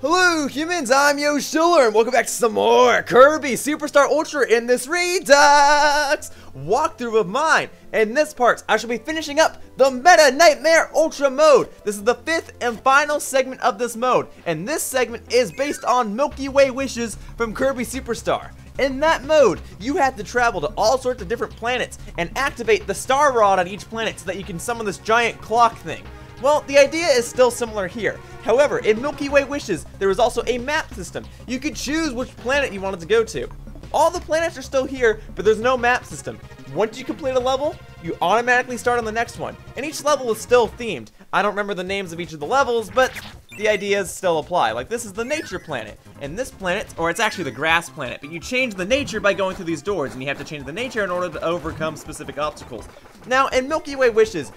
Hello humans, I'm Yoshiller and welcome back to some more Kirby Super Star Ultra in this REDUX walkthrough of mine. In this part, I shall be finishing up the Meta Knightmare Ultra mode. This is the 5th and final segment of this mode, and this segment is based on Milky Way Wishes from Kirby Superstar. In that mode, you have to travel to all sorts of different planets and activate the star rod on each planet so that you can summon this giant clock thing. Well, the idea is still similar here. However, in Milky Way Wishes, there was also a map system. You could choose which planet you wanted to go to. All the planets are still here, but there's no map system. Once you complete a level, you automatically start on the next one. And each level is still themed. I don't remember the names of each of the levels, but the ideas still apply. Like, this is the nature planet. And this planet, or it's actually the grass planet, but you change the nature by going through these doors, and you have to change the nature in order to overcome specific obstacles. Now, in Milky Way Wishes,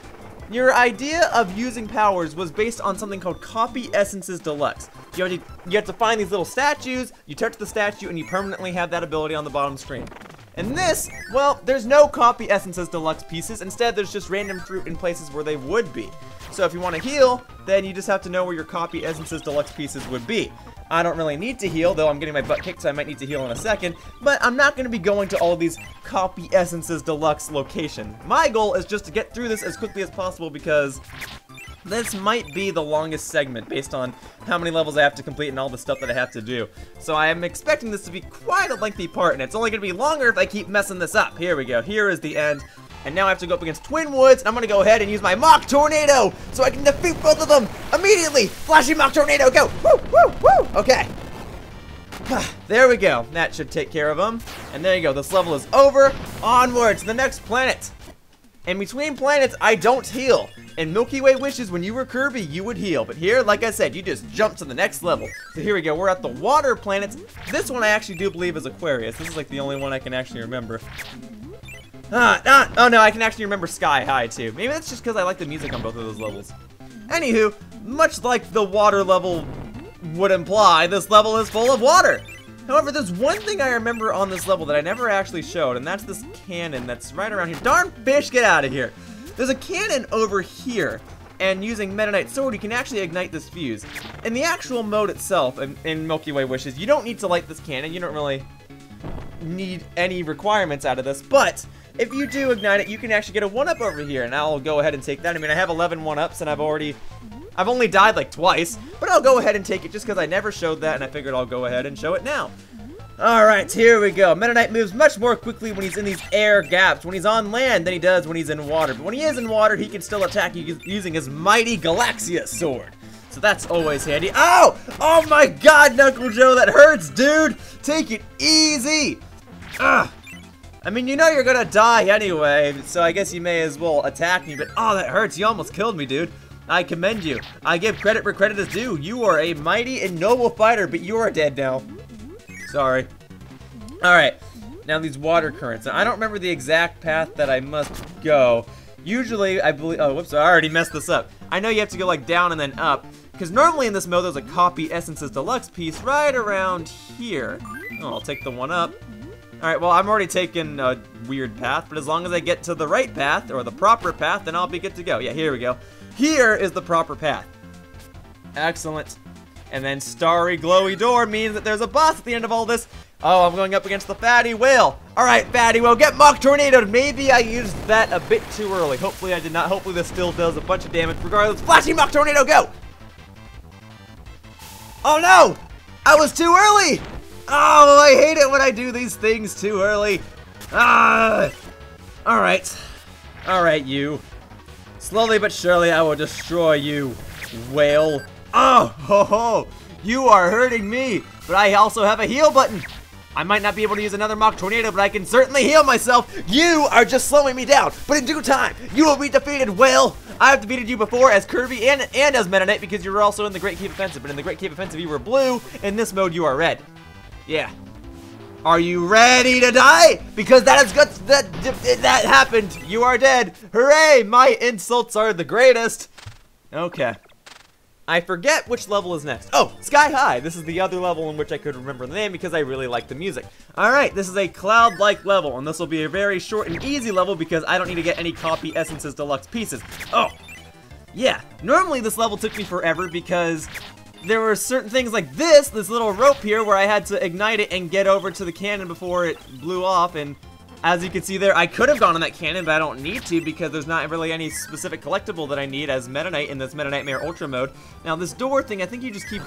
your idea of using powers was based on something called Copy Essences Deluxe. You have to find these little statues, you touch the statue, and you permanently have that ability on the bottom screen. And this, well, there's no Copy Essences Deluxe pieces. Instead, there's just random fruit in places where they would be. So if you want to heal, then you just have to know where your Copy Essences Deluxe pieces would be. I don't really need to heal, though I'm getting my butt kicked, so I might need to heal in a second. But I'm not going to be going to all these Copy Essences Deluxe locations. My goal is just to get through this as quickly as possible because this might be the longest segment based on how many levels I have to complete and all the stuff that I have to do. So I am expecting this to be quite a lengthy part, and it's only going to be longer if I keep messing this up. Here we go. Here is the end. And now I have to go up against Twin Woods, and I'm going to go ahead and use my Mach Tornado so I can defeat both of them immediately. Flashy Mach Tornado, go! Woo, woo, woo! Okay. There we go. That should take care of them. And there you go. This level is over. Onward to the next planet. In between planets, I don't heal. In Milky Way Wishes, when you were Kirby, you would heal. But here, like I said, you just jump to the next level. So here we go. We're at the water planets. This one I actually do believe is Aquarius. This is like the only one I can actually remember. Oh no, I can actually remember Sky High too. Maybe that's just because I like the music on both of those levels. Anywho, much like the water level would imply, this level is full of water. However, there's one thing I remember on this level that I never actually showed, and that's this cannon that's right around here. Darn fish, get out of here. There's a cannon over here, and using Meta Knight's sword, you can actually ignite this fuse. In the actual mode itself, in Milky Way Wishes, you don't need to light this cannon. You don't really need any requirements out of this, but if you do ignite it, you can actually get a 1-up over here, and I'll go ahead and take that. I mean, I have 11 1-ups, and I've only died like twice, but I'll go ahead and take it just because I never showed that, and I figured I'll go ahead and show it now. Alright, here we go. Meta Knight moves much more quickly when he's in these air gaps, when he's on land, than he does when he's in water. But when he is in water, he can still attack you using his mighty Galactica sword. So that's always handy. Oh! Oh my god, Knuckle Joe, that hurts, dude! Take it easy! Ugh! I mean, you know you're gonna die anyway, so I guess you may as well attack me, but oh, that hurts. You almost killed me, dude. I commend you. I give credit where credit is due. You are a mighty and noble fighter, but you are dead now. Sorry. Alright, now these water currents. Now, I don't remember the exact path that I must go. Usually, I believe, oh, whoops, I already messed this up. I know you have to go like down and then up, because normally in this mode there's a Copy Essences Deluxe piece right around here. Oh, I'll take the 1-up. Alright, well, I'm already taking a weird path, but as long as I get to the right path, or the proper path, then I'll be good to go. Yeah, here we go. Here is the proper path. Excellent. And then starry glowy door means that there's a boss at the end of all this. Oh, I'm going up against the Fatty Whale. Alright, Fatty Whale, get Mach Tornadoed. Maybe I used that a bit too early. Hopefully I did not. Hopefully this still does a bunch of damage. Regardless, Flashy Mach Tornado, go! Oh no! I was too early! Oh, I hate it when I do these things too early. Ah! Alright. Alright, you. Slowly but surely, I will destroy you, whale. Oh, ho, ho. You are hurting me, but I also have a heal button. I might not be able to use another Mach Tornado, but I can certainly heal myself. You are just slowing me down, but in due time, you will be defeated, whale. I have defeated you before as Kirby and as Meta Knight because you were also in the Great Cave Offensive, but in the Great Cave Offensive, you were blue. In this mode, you are red. Yeah. Are you ready to die? Because that is good. That happened. You are dead. Hooray! My insults are the greatest. Okay. I forget which level is next. Oh, Sky High. This is the other level in which I could remember the name because I really like the music. Alright, this is a cloud-like level, and this will be a very short and easy level because I don't need to get any Copy Essences Deluxe pieces. Oh, yeah. Normally this level took me forever because there were certain things like this little rope here where I had to ignite it and get over to the cannon before it blew off. And as you can see there, I could have gone on that cannon, but I don't need to because there's not really any specific collectible that I need as Meta Knight in this Meta Knightmare Ultra mode. Now this door thing, I think you just keep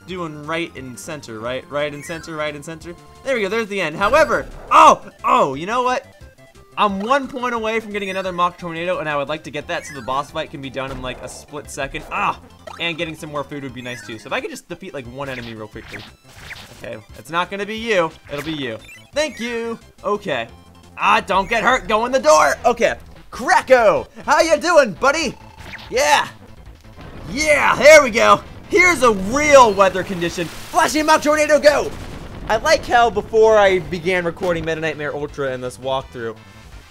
doing right and center, right? Right and center, right and center. There we go, there's the end. However, oh, you know what? I'm 1 point away from getting another Mach Tornado, and I would like to get that so the boss fight can be done in like a split second. And getting some more food would be nice too. So if I could just defeat like one enemy real quickly. Okay, it's not gonna be you, it'll be you. Thank you. Okay. Don't get hurt, go in the door. Okay, Kracko, how you doing, buddy? Yeah, there we go. Here's a real weather condition. Flashing Mach Tornado, go! I like how before I began recording Meta Knightmare Ultra in this walkthrough,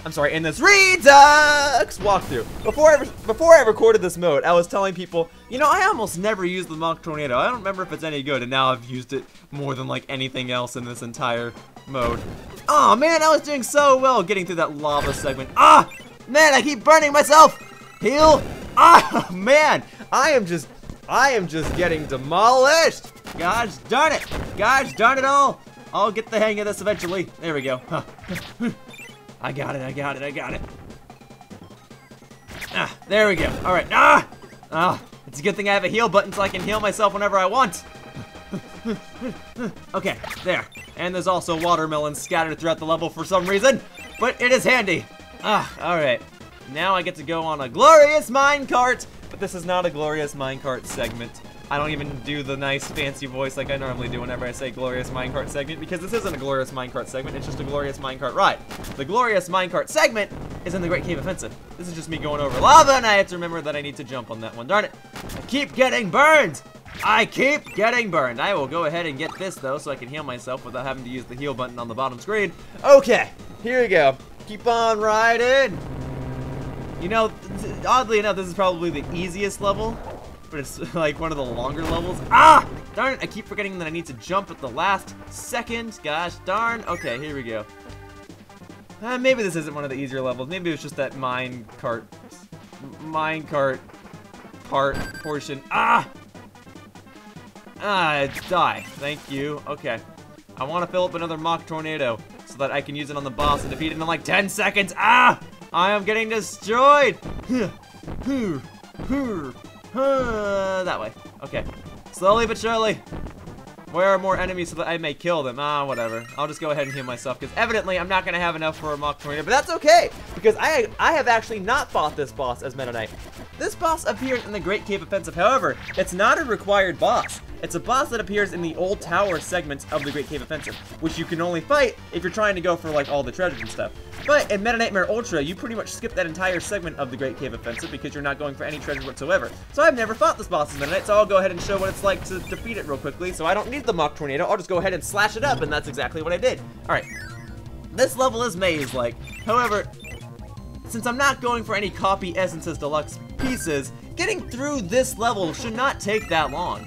in this REDUX walkthrough, before I recorded this mode, I was telling people, you know, I almost never use the Mach Tornado. I don't remember if it's any good, and now I've used it more than like anything else in this entire mode. Oh man, I was doing so well getting through that lava segment. Man, I keep burning myself. Heal. Man, I am just getting demolished. Gosh darn it. Gosh darn it all. I'll get the hang of this eventually. There we go. I got it. There we go. All right. It's a good thing I have a heal button so I can heal myself whenever I want. Okay, there. And there's also watermelons scattered throughout the level for some reason, but it is handy. All right. Now I get to go on a glorious minecart, but this is not a glorious minecart segment. I don't even do the nice fancy voice like I normally do whenever I say glorious minecart segment, because this isn't a glorious minecart segment, it's just a glorious minecart ride. The glorious minecart segment is in the Great Cave Offensive. This is just me going over lava, and I have to remember that I need to jump on that one. Darn it. I keep getting burned. I will go ahead and get this, though, so I can heal myself without having to use the heal button on the bottom screen. Okay, here we go. Keep on riding. You know, oddly enough, this is probably the easiest level, but it's like one of the longer levels. Darn it, I keep forgetting that I need to jump at the last second. Gosh darn. Okay, here we go. Maybe this isn't one of the easier levels. Maybe it was just that minecart part portion. Die. Thank you. Okay. I want to fill up another Mach Tornado so that I can use it on the boss and defeat it in like 10 seconds. I am getting destroyed. That way. Okay. Slowly but surely. Where are more enemies so that I may kill them? Whatever. I'll just go ahead and heal myself, because evidently I'm not going to have enough for a Mach Tornado, but that's okay, because I have actually not fought this boss as Meta Knight. This boss appeared in the Great Cave Offensive. However, it's not a required boss. It's a boss that appears in the old tower segments of the Great Cave Offensive, which you can only fight if you're trying to go for like all the treasures and stuff. But in Meta Knightmare Ultra, you pretty much skip that entire segment of the Great Cave Offensive because you're not going for any treasure whatsoever. So I've never fought this boss in Meta Knight, so I'll go ahead and show what it's like to defeat it real quickly. So I don't need the Mach Tornado, I'll just go ahead and slash it up, and that's exactly what I did. Alright, this level is maze-like. However, since I'm not going for any copy Essences Deluxe pieces, getting through this level should not take that long.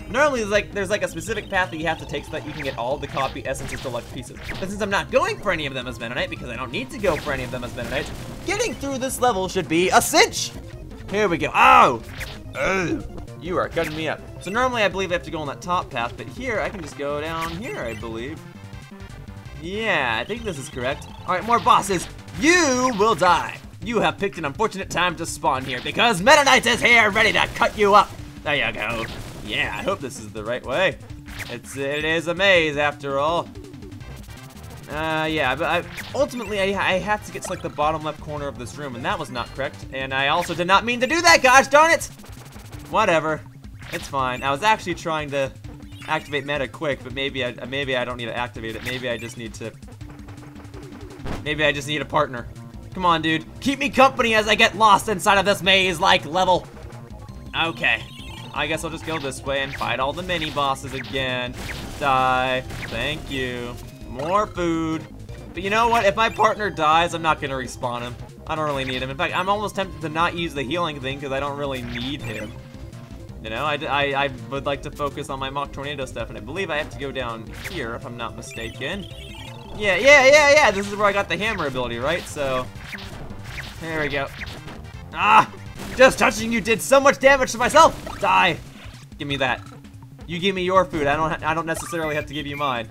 Normally, there's like a specific path that you have to take so that you can get all the copy Essences Deluxe pieces. But since I'm not going for any of them as Meta Knight, because I don't need to go for any of them as Meta Knight, getting through this level should be a cinch! Here we go. Ow! You are cutting me up. So normally I believe I have to go on that top path, but here I can just go down here, I believe. Yeah, I think this is correct. Alright, more bosses. You will die. You have picked an unfortunate time to spawn here because Meta Knight is here ready to cut you up. There you go. Yeah, I hope this is the right way. It is a maze after all. Yeah, but ultimately I have to get to like the bottom left corner of this room, and that was not correct. And I also did not mean to do that, gosh darn it! Whatever, it's fine. I was actually trying to activate Meta quick, but maybe I don't need to activate it. Maybe I just need a partner. Come on, dude. Keep me company as I get lost inside of this maze-like level. Okay. I guess I'll just go this way and fight all the mini-bosses again. Die. Thank you. More food. But you know what? If my partner dies, I'm not going to respawn him. I don't really need him. In fact, I'm almost tempted to not use the healing thing because I don't really need him. You know, I would like to focus on my Mach Tornado stuff, and I believe I have to go down here, if I'm not mistaken. Yeah, this is where I got the hammer ability, right? So, there we go. Just touching you did so much damage to myself! Die! Give me that. You give me your food. I don't necessarily have to give you mine.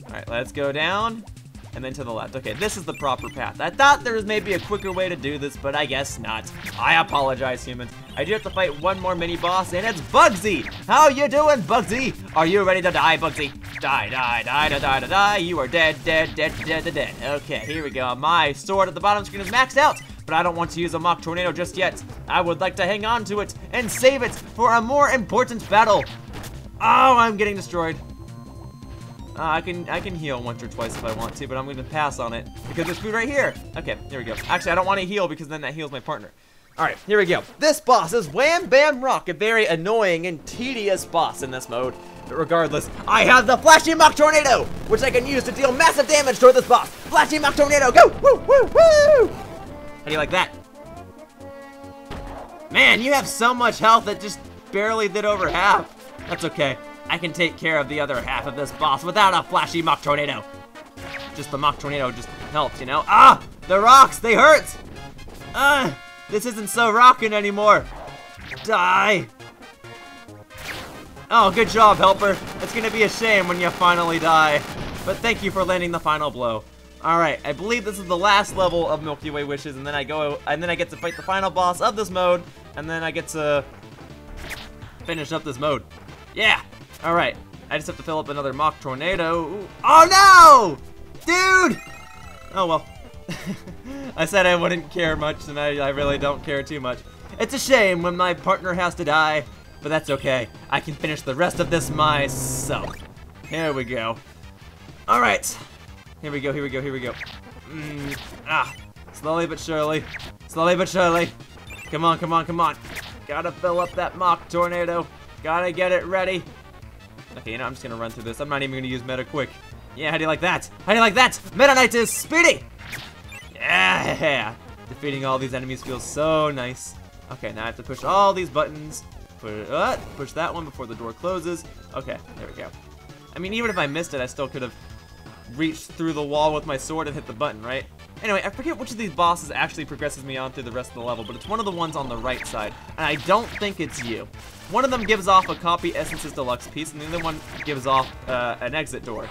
All right, let's go down. And then to the left. Okay, this is the proper path. I thought there was maybe a quicker way to do this, but I guess not. I apologize, humans. I do have to fight one more mini-boss, and it's Bugsy! How you doing, Bugsy? Are you ready to die, Bugsy? Die, die, die, die, die, die, die. You are dead, dead, dead, dead, dead, dead. Okay, here we go. My sword at the bottom screen is maxed out, but I don't want to use a Mach Tornado just yet. I would like to hang on to it and save it for a more important battle. Oh, I'm getting destroyed. I can heal once or twice if I want to, but I'm going to pass on it because there's food right here. Okay, here we go. Actually, I don't want to heal because then that heals my partner. All right, here we go. This boss is Wham Bam Rock, a very annoying and tedious boss in this mode. But regardless, I have the Flashy Mach Tornado, which I can use to deal massive damage toward this boss. Flashy Mach Tornado, go! Woo, woo, woo! How do you like that? Man, you have so much health that just barely did over half. That's okay. I can take care of the other half of this boss without a flashy Mach Tornado. Just the Mach Tornado just helps, you know? Ah! The rocks, they hurt! This isn't so rockin' anymore. Die! Oh, good job, helper. It's gonna be a shame when you finally die. But thank you for landing the final blow. Alright, I believe this is the last level of Milky Way Wishes, and then I get to fight the final boss of this mode, and then I get to finish up this mode. Yeah! Alright, I just have to fill up another Mach Tornado. Ooh. Oh no! Dude! Oh well. I said I wouldn't care much, and I really don't care too much. It's a shame when my partner has to die, but that's okay. I can finish the rest of this myself. Here we go. Alright. Here we go, here we go, here we go. Slowly but surely. Slowly but surely. Come on, come on, come on. Gotta fill up that Mach Tornado. Gotta get it ready. Okay, you know, I'm just gonna run through this. I'm not even gonna use Meta quick. Yeah, how do you like that? How do you like that? Meta Knight is speedy! Yeah! Defeating all these enemies feels so nice. Okay, now I have to push all these buttons. Push that one before the door closes. Okay, there we go. I mean, even if I missed it, I still could have reached through the wall with my sword and hit the button, right? Anyway, I forget which of these bosses actually progresses me on through the rest of the level, but it's one of the ones on the right side, and I don't think it's you. One of them gives off a Copy Essences Deluxe piece, and the other one gives off an exit door.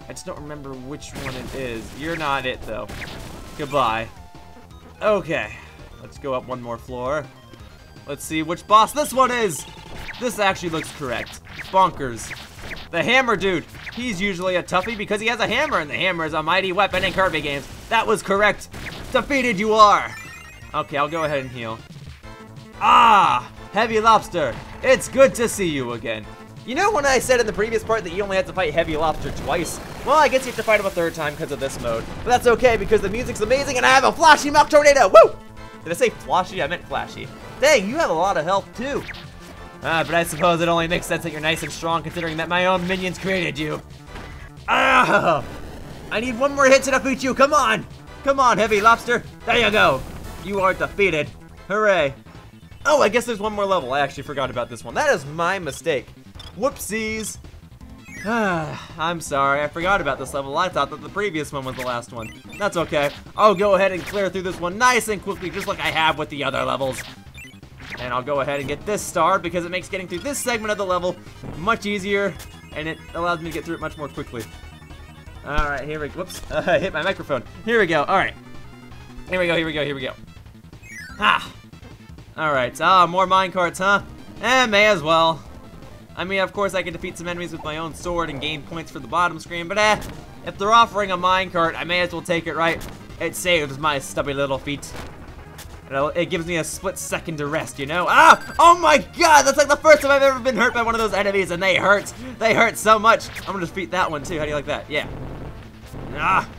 I just don't remember which one it is. You're not it, though. Goodbye. Okay, let's go up one more floor. Let's see which boss this one is. This actually looks correct. Bonkers. The hammer dude. He's usually a toughie because he has a hammer, and the hammer is a mighty weapon in Kirby games. That was correct. Defeated you are. Okay, I'll go ahead and heal. Ah, Heavy Lobster. It's good to see you again. You know when I said in the previous part that you only had to fight Heavy Lobster twice? Well, I guess you have to fight him a third time because of this mode. But that's okay because the music's amazing and I have a flashy Mach Tornado. Woo! Did I say flashy? I meant flashy. Dang, you have a lot of health too. But I suppose it only makes sense that you're nice and strong considering that my own minions created you. I need one more hit to defeat you. Come on. Come on, Heavy Lobster. There you go. You are defeated. Hooray. Oh, I guess there's one more level. I actually forgot about this one. That is my mistake. Whoopsies. I'm sorry. I forgot about this level. I thought that the previous one was the last one. That's okay. I'll go ahead and clear through this one nice and quickly just like I have with the other levels. And I'll go ahead and get this star because it makes getting through this segment of the level much easier, and it allows me to get through it much more quickly. Alright, here we go. Whoops, I hit my microphone. Here we go, alright. Here we go, here we go, here we go. Ha! Alright, more minecarts, huh? May as well. I mean, of course I can defeat some enemies with my own sword and gain points for the bottom screen, but if they're offering a minecart, I may as well take it, right? It saves my stubby little feet. It gives me a split second to rest, you know? Ah! Oh my god! That's like the first time I've ever been hurt by one of those enemies, and they hurt. They hurt so much. I'm gonna defeat that one, too. How do you like that? Yeah. Ah!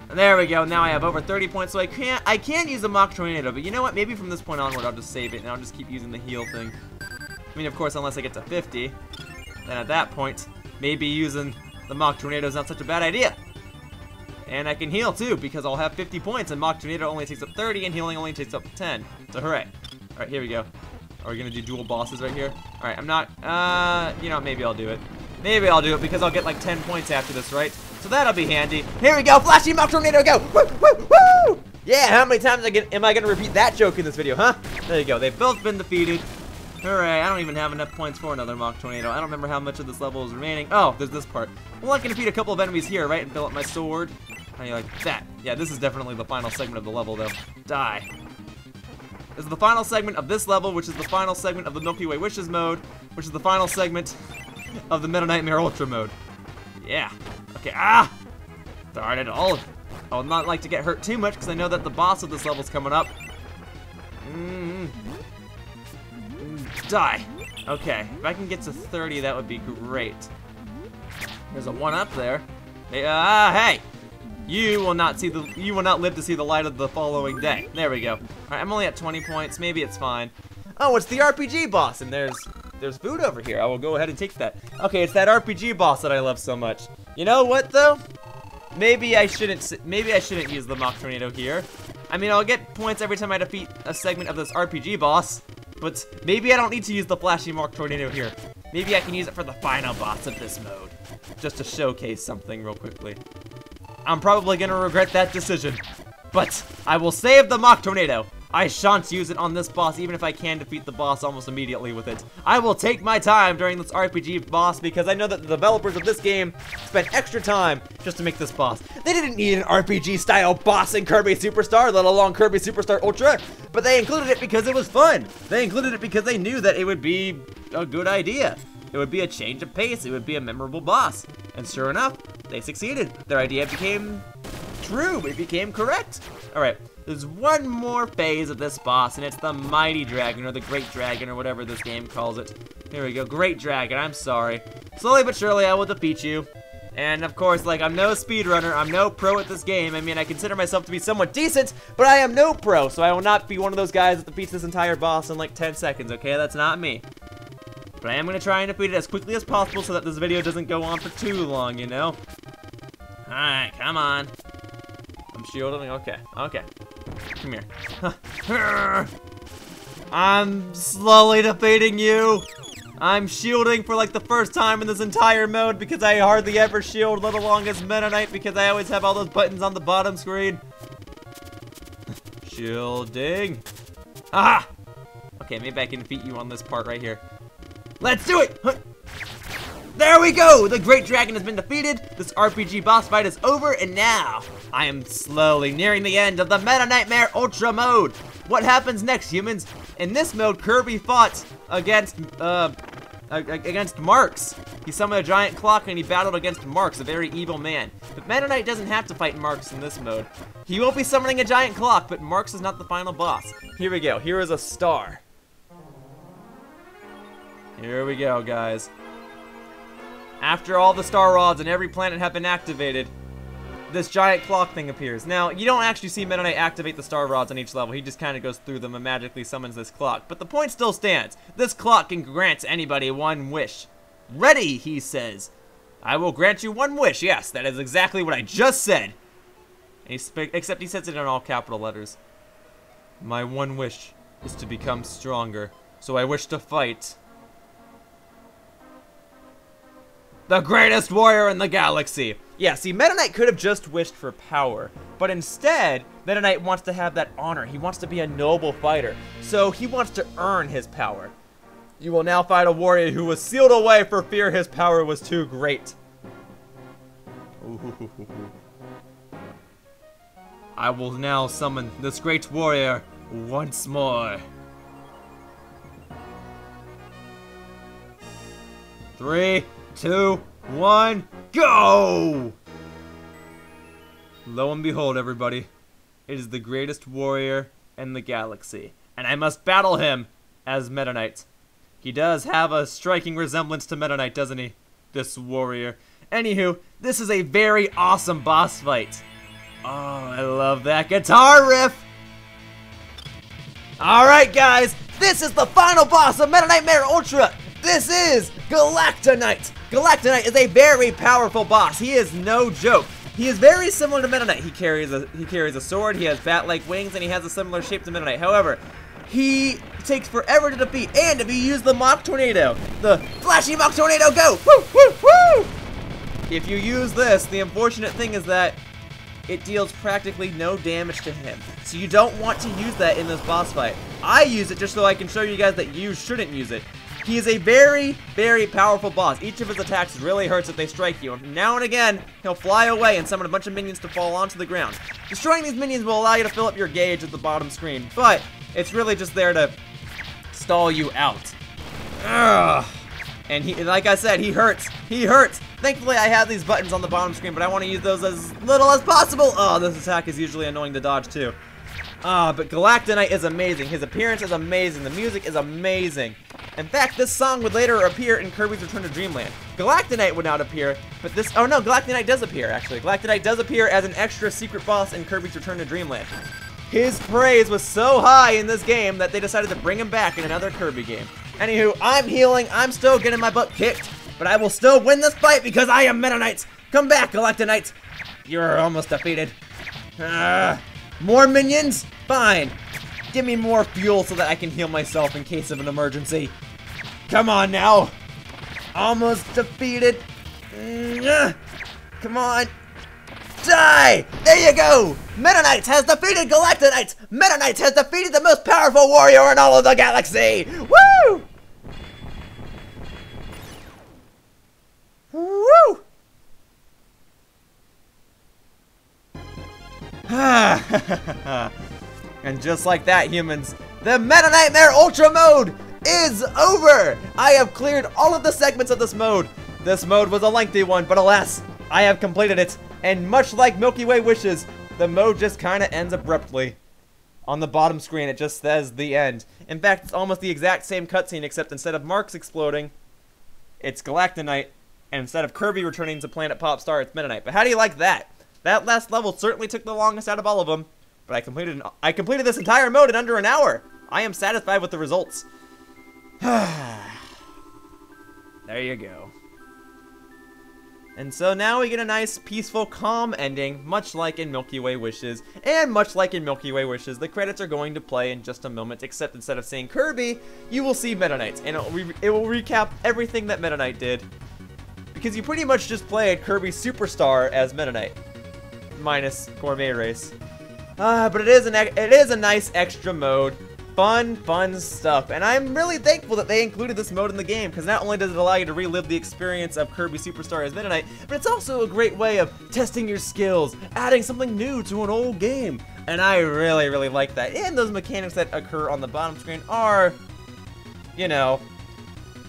There we go. Now I have over 30 points, so I can use a Mach Tornado, but you know what? Maybe from this point onward, I'll just save it, and I'll just keep using the heal thing. I mean, of course, unless I get to 50, then at that point, maybe using the Mach Tornado is not such a bad idea. And I can heal too, because I'll have 50 points, and Mach Tornado only takes up 30, and healing only takes up 10. So hooray. Alright, here we go. Are we gonna do dual bosses right here? Alright, I'm not, you know, maybe I'll do it. Maybe I'll do it, because I'll get like 10 points after this, right? So that'll be handy. Here we go, flashy Mach Tornado, go! Woo, woo, woo! Yeah, how many times am I gonna repeat that joke in this video, huh? There you go, they've both been defeated. Hooray, I don't even have enough points for another Mach Tornado. I don't remember how much of this level is remaining. Oh, there's this part. Well, I can defeat a couple of enemies here, right? And fill up my sword. How do you like that? Yeah, this is definitely the final segment of the level, though. Die. This is the final segment of this level, which is the final segment of the Milky Way Wishes mode, which is the final segment of the Meta Knightmare Ultra mode. Yeah. Okay, darn it all. I would not like to get hurt too much, because I know that the boss of this level is coming up. Die. Okay, if I can get to 30, that would be great. There's a 1 up there. Hey! You will not live to see the light of the following day. There we go. All right, I'm only at 20 points. Maybe it's fine. Oh, it's the RPG boss, and there's food over here. I will go ahead and take that. Okay, it's that RPG boss that I love so much. You know what though? Maybe I shouldn't use the Mach Tornado here. I mean, I'll get points every time I defeat a segment of this RPG boss, but maybe I don't need to use the flashy Mach Tornado here. Maybe I can use it for the final boss of this mode, just to showcase something real quickly. I'm probably gonna regret that decision, but I will save the Mach Tornado. I shan't use it on this boss, even if I can defeat the boss almost immediately with it. I will take my time during this RPG boss because I know that the developers of this game spent extra time just to make this boss. They didn't need an RPG-style boss in Kirby Superstar, let alone Kirby Superstar Ultra, but they included it because it was fun. They included it because they knew that it would be a good idea. It would be a change of pace. It would be a memorable boss. And sure enough, they succeeded. Their idea became true. It became correct. All right. There's one more phase of this boss, and it's the Mighty Dragon, or the Great Dragon, or whatever this game calls it. Here we go. Great Dragon. I'm sorry. Slowly but surely, I will defeat you. And of course, like, I'm no speedrunner. I'm no pro at this game. I mean, I consider myself to be somewhat decent, but I am no pro, so I will not be one of those guys that defeats this entire boss in like 10 seconds, okay? That's not me. But I am going to try and defeat it as quickly as possible so that this video doesn't go on for too long, you know? Alright, come on. I'm shielding. Okay, okay. Come here. I'm slowly defeating you. I'm shielding for like the first time in this entire mode because I hardly ever shield, let alone as Meta Knight, because I always have all those buttons on the bottom screen. Shielding. Ah! Okay, maybe I can defeat you on this part right here. Let's do it! There we go! The Great Dragon has been defeated, this RPG boss fight is over, and now I am slowly nearing the end of the Meta Knightmare Ultra mode. What happens next, humans? In this mode, Kirby fought against Marks. He summoned a giant clock and he battled against Marks, a very evil man. But Meta Knight doesn't have to fight Marks in this mode. He won't be summoning a giant clock, but Marks is not the final boss. Here we go. Here is a star. Here we go, guys. After all the star rods and every planet have been activated, this giant clock thing appears. Now, you don't actually see Meta Knight activate the star rods on each level. He just kind of goes through them and magically summons this clock. But the point still stands. This clock can grant anybody one wish. Ready, he says. I will grant you one wish. Yes, that is exactly what I just said. And except he says it in all capital letters. My one wish is to become stronger. So I wish to fight the greatest warrior in the galaxy. Yeah, see, Meta Knight could have just wished for power, but instead, Meta Knight wants to have that honor. He wants to be a noble fighter, so he wants to earn his power. You will now fight a warrior who was sealed away for fear his power was too great. Ooh. I will now summon this great warrior once more. 3, 2, 1, go! Lo and behold, everybody, it is the greatest warrior in the galaxy, and I must battle him as Meta Knight. He does have a striking resemblance to Meta Knight, doesn't he? This warrior. Anywho, this is a very awesome boss fight. Oh, I love that guitar riff! Alright, guys, this is the final boss of Meta Knightmare Ultra! This is Galacta Knight! Galacta Knight is a very powerful boss. He is no joke. He is very similar to Meta Knight. He carries a sword, he has bat-like wings, and he has a similar shape to Meta Knight. However, he takes forever to defeat, and if you use the Mach Tornado, the flashy Mach Tornado, go! Woo, woo, woo! If you use this, the unfortunate thing is that it deals practically no damage to him. So you don't want to use that in this boss fight. I use it just so I can show you guys that you shouldn't use it. He is a very, very powerful boss. Each of his attacks really hurts if they strike you. And now and again, he'll fly away and summon a bunch of minions to fall onto the ground. Destroying these minions will allow you to fill up your gauge at the bottom screen, but it's really just there to stall you out. Ugh. And he, like I said, he hurts. He hurts. Thankfully, I have these buttons on the bottom screen, but I want to use those as little as possible. Oh, this attack is usually annoying to dodge too. But Galacta Knight is amazing. His appearance is amazing. The music is amazing. In fact, this song would later appear in Kirby's Return to Dreamland. Galacta Knight would not appear, but this... Oh no, Galacta Knight does appear, actually. Galacta Knight does appear as an extra secret boss in Kirby's Return to Dreamland. His praise was so high in this game that they decided to bring him back in another Kirby game. Anywho, I'm healing. I'm still getting my butt kicked, but I will still win this fight because I am Meta Knight. Come back, Galacta Knight. You're almost defeated. More minions? Fine. Give me more fuel so that I can heal myself in case of an emergency. Come on now. Almost defeated. Come on. Die! There you go! Meta Knight has defeated Galacta Knight! Meta Knight has defeated the most powerful warrior in all of the galaxy! Woo! Woo! And just like that, humans, the Meta Knightmare Ultra mode is over! I have cleared all of the segments of this mode. This mode was a lengthy one, but alas, I have completed it. And much like Milky Way Wishes, the mode just kind of ends abruptly. On the bottom screen, it just says the end. In fact, it's almost the exact same cutscene, except instead of Marks exploding, it's Galacta Knight. And instead of Kirby returning to Planet Popstar, it's Meta Knight. But how do you like that? That last level certainly took the longest out of all of them. But I completed this entire mode in under an hour. I am satisfied with the results. There you go. And so now we get a nice, peaceful, calm ending, much like in Milky Way Wishes. And much like in Milky Way Wishes, the credits are going to play in just a moment, except instead of seeing Kirby, you will see Meta Knight. And it will recap everything that Meta Knight did. Because you pretty much just played Kirby Super Star as Meta Knight. Minus Gourmet Race. But it is a nice extra mode. Fun stuff. And I'm really thankful that they included this mode in the game, because not only does it allow you to relive the experience of Kirby Superstar as Meta Knight, but it's also a great way of testing your skills, adding something new to an old game. And I really like that. And those mechanics that occur on the bottom screen are, you know,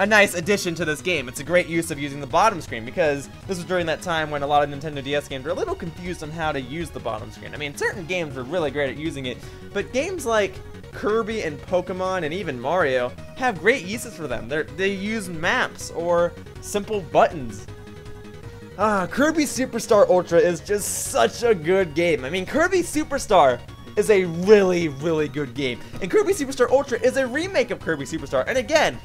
a nice addition to this game. It's a great use of using the bottom screen, because this was during that time when a lot of Nintendo DS games were a little confused on how to use the bottom screen. I mean, certain games were really great at using it, but games like Kirby and Pokemon and even Mario have great uses for them. They use maps or simple buttons. Kirby Super Star Ultra is just such a good game. I mean, Kirby Superstar is a really good game. And Kirby Super Star Ultra is a remake of Kirby Superstar. And again,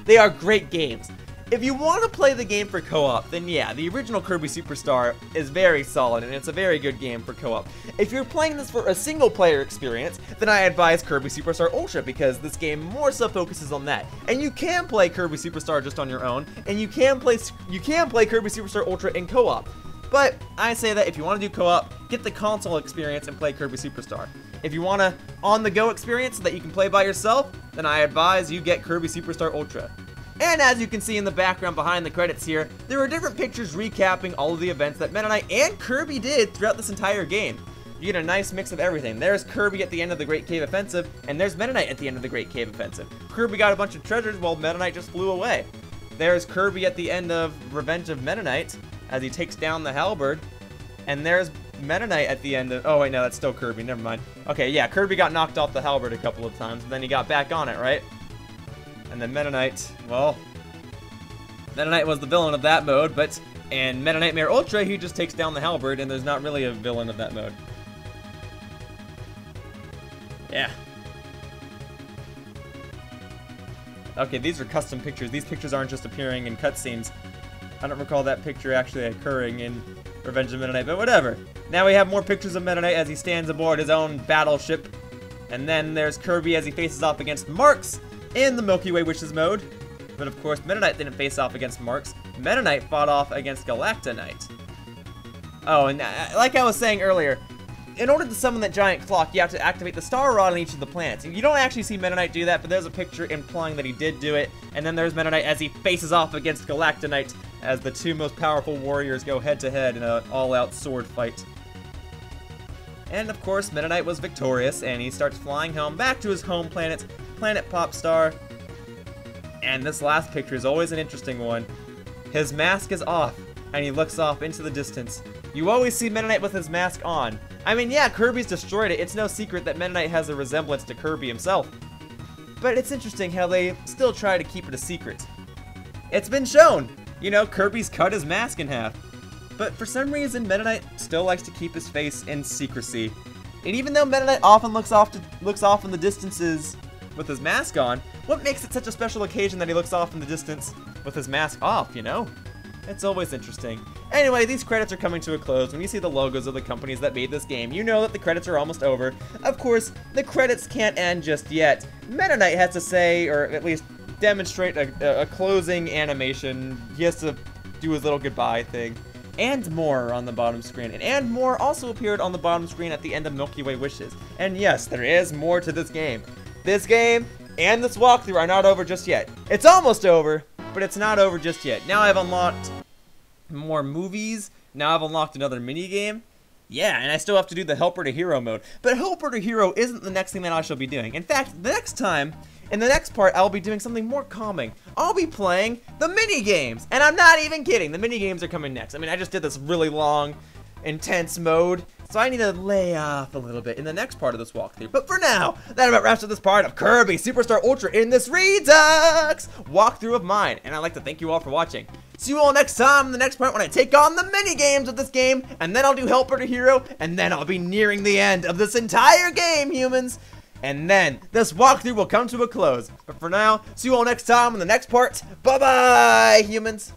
they are great games. If you want to play the game for co-op, then yeah, the original Kirby Superstar is very solid, and it's a very good game for co-op. If you're playing this for a single-player experience, then I advise Kirby Superstar Ultra, because this game more so focuses on that. And you can play Kirby Superstar just on your own, and you can play Kirby Superstar Ultra in co-op. But I say that if you want to do co-op, get the console experience and play Kirby Superstar. If you want a on-the-go experience that you can play by yourself, then I advise you get Kirby Superstar Ultra. And as you can see in the background behind the credits here, there are different pictures recapping all of the events that Meta Knight and Kirby did throughout this entire game. You get a nice mix of everything. There's Kirby at the end of the Great Cave Offensive, and there's Meta Knight at the end of the Great Cave Offensive. Kirby got a bunch of treasures while Meta Knight just flew away. There's Kirby at the end of Revenge of Meta Knight, as he takes down the halberd. And there's Meta Knight at the end of... Oh wait, no, that's still Kirby, never mind. Okay, yeah, Kirby got knocked off the halberd a couple of times, and then he got back on it, right? And then Meta Knight, well, Meta Knight was the villain of that mode, but in Meta Knightmare Ultra, he just takes down the halberd, and there's not really a villain of that mode. Yeah. Okay, these are custom pictures. These pictures aren't just appearing in cutscenes. I don't recall that picture actually occurring in Revenge of Meta Knight, but whatever. Now we have more pictures of Meta Knight as he stands aboard his own battleship. And then there's Kirby as he faces off against Marks in the Milky Way Wishes mode. But of course, Meta Knight didn't face off against Marks. Meta Knight fought off against Galacta Knight. Oh, and like I was saying earlier, in order to summon that giant clock, you have to activate the star rod on each of the planets. And you don't actually see Meta Knight do that, but there's a picture implying that he did do it. And then there's Meta Knight as he faces off against Galacta Knight as the two most powerful warriors go head-to-head in an all-out sword fight. And of course, Meta Knight was victorious, and he starts flying home back to his home planet, Planet Popstar. And this last picture is always an interesting one. His mask is off, and he looks off into the distance. You always see Meta Knight with his mask on. I mean, yeah, Kirby's destroyed it. It's no secret that Meta Knight has a resemblance to Kirby himself. But it's interesting how they still try to keep it a secret. It's been shown! You know, Kirby's cut his mask in half. But for some reason, Meta Knight still likes to keep his face in secrecy. And even though Meta Knight often looks off in the distances with his mask on, what makes it such a special occasion that he looks off in the distance with his mask off, you know? It's always interesting. Anyway, these credits are coming to a close. When you see the logos of the companies that made this game, you know that the credits are almost over. Of course, the credits can't end just yet. Meta Knight has to say, or at least demonstrate a closing animation. He has to do his little goodbye thing. And more on the bottom screen. And more also appeared on the bottom screen at the end of Milky Way Wishes. And yes, there is more to this game. This game and this walkthrough are not over just yet. It's almost over, but it's not over just yet. Now I've unlocked more movies. Now I've unlocked another mini game. Yeah, and I still have to do the Helper to Hero mode. But Helper to Hero isn't the next thing that I shall be doing. In fact, the next time, in the next part, I'll be doing something more calming. I'll be playing the mini games. And I'm not even kidding. The mini games are coming next. I mean, I just did this really long, intense mode. So I need to lay off a little bit in the next part of this walkthrough. But for now, that about wraps up this part of Kirby Super Star Ultra in this Redux walkthrough of mine. And I'd like to thank you all for watching. See you all next time in the next part when I take on the mini games of this game. And then I'll do Helper to Hero. And then I'll be nearing the end of this entire game, humans. And then this walkthrough will come to a close. But for now, see you all next time in the next part. Bye-bye, humans.